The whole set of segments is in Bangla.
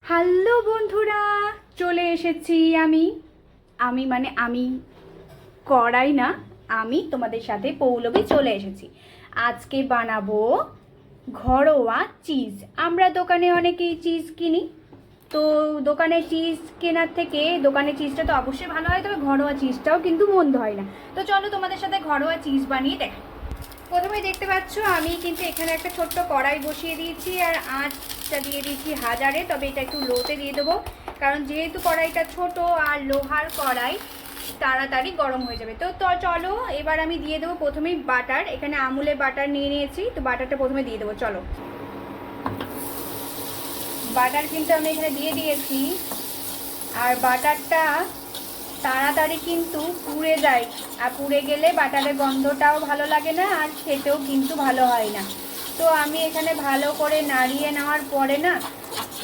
হ্যালো বন্ধুরা, চলে এসেছি আমি আমি মানে আমি কড়াই না, আমি তোমাদের সাথে পৌলবী চলে এসেছি। আজকে বানাবো ঘরোয়া চিজ। আমরা দোকানে অনেকেই চিজ কিনি, তো দোকানে চিজ কেনার থেকে দোকানের চিজটা তো অবশ্যই ভালো হয়, তবে ঘরোয়া চিজটাও কিন্তু মন্দ হয় না। তো চলো তোমাদের সাথে ঘরোয়া চিজ বানিয়ে দেখ। প্রথমে দেখতে পাচ্ছ আমি কিন্তু এখানে একটা ছোট্ট কড়াই বসিয়ে দিয়েছি, আর আঁচটা দিয়ে দিয়েছি হাজারে, তবে এটা একটু লোতে দিয়ে দেবো, কারণ যেহেতু কড়াইটা ছোট আর লোহার কড়াই তাড়াতাড়ি গরম হয়ে যাবে। তো চলো এবার আমি দিয়ে দেবো প্রথমেই বাটার। এখানে আমুলের বাটার নিয়ে নিয়েছি, তো বাটারটা প্রথমে দিয়ে দেবো। চলো, বাটার কিন্তু আমি এখানে দিয়ে দিয়েছি, আর বাটারটা তাড়াতাড়ি কিন্তু পুড়ে যায়, আর পুড়ে গেলে বাটারের গন্ধটাও ভালো লাগে না, আর খেতেও কিন্তু ভালো হয় না। তো আমি এখানে ভালো করে নাড়িয়ে নেওয়ার পরে না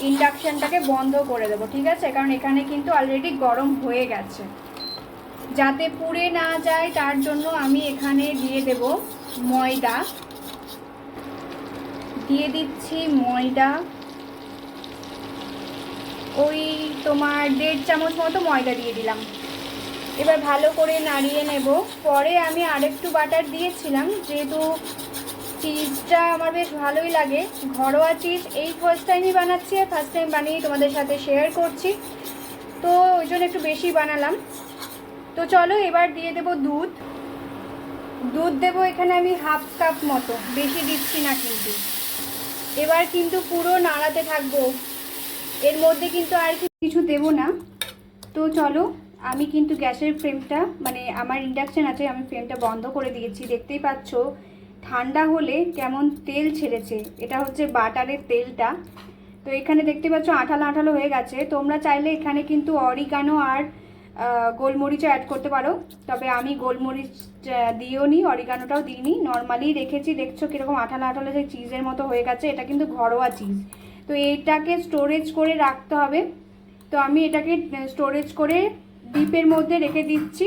ইন্ডাকশানটাকে বন্ধ করে দেবো, ঠিক আছে? কারণ এখানে কিন্তু অলরেডি গরম হয়ে গেছে। যাতে পুড়ে না যায় তার জন্য আমি এখানে দিয়ে দেব ময়দা। দিয়ে দিচ্ছি ময়দা, ওই তোমার 1.5 চামচ মতো ময়দা দিয়ে দিলাম। এবার ভালো করে নাড়িয়ে নেব। পরে আমি আরেকটু বাটার দিয়েছিলাম, যেহেতু চিজটা আমার বেশ ভালোই লাগে। ঘরোয়া চিজ এই ফার্স্ট টাইমই বানাচ্ছি, আর ফার্স্ট টাইম বানিয়ে তোমাদের সাথে শেয়ার করছি, তো ওই জন্য একটু বেশি বানালাম। তো চলো এবার দিয়ে দেব দুধ। দুধ দেবো এখানে আমি 1/2 কাপ মতো, বেশি দিচ্ছি না কিন্তু। এবার কিন্তু পুরো নাড়াতে থাকবো, এর মধ্যে কিন্তু আর কিছু দেবো না। তো চলো, আমি কিন্তু গ্যাসের ফ্লেমটা মানে আমার ইন্ডাকশান আছে, আমি ফ্লেমটা বন্ধ করে দিয়েছি। দেখতেই পাচ্ছ ঠান্ডা হলে কেমন তেল ছেড়েছে, এটা হচ্ছে বাটারের তেলটা। তো এখানে দেখতে পাচ্ছ আঠালো আঠালো হয়ে গেছে। তোমরা চাইলে এখানে কিন্তু অরিগানো আর গোলমরিচও অ্যাড করতে পারো, তবে আমি গোলমরিচ দিয়েও নি, অরিগানোটাও দিইনি, নর্মালি রেখেছি। দেখছো কীরকম আঠালো আঠালো যে চিজের মতো হয়ে গেছে, এটা কিন্তু ঘরোয়া চিজ। তো এইটাকে স্টোরেজ করে রাখতে হবে, তো আমি এটাকে স্টোরেজ করে ডিপের মধ্যে রেখে দিচ্ছি।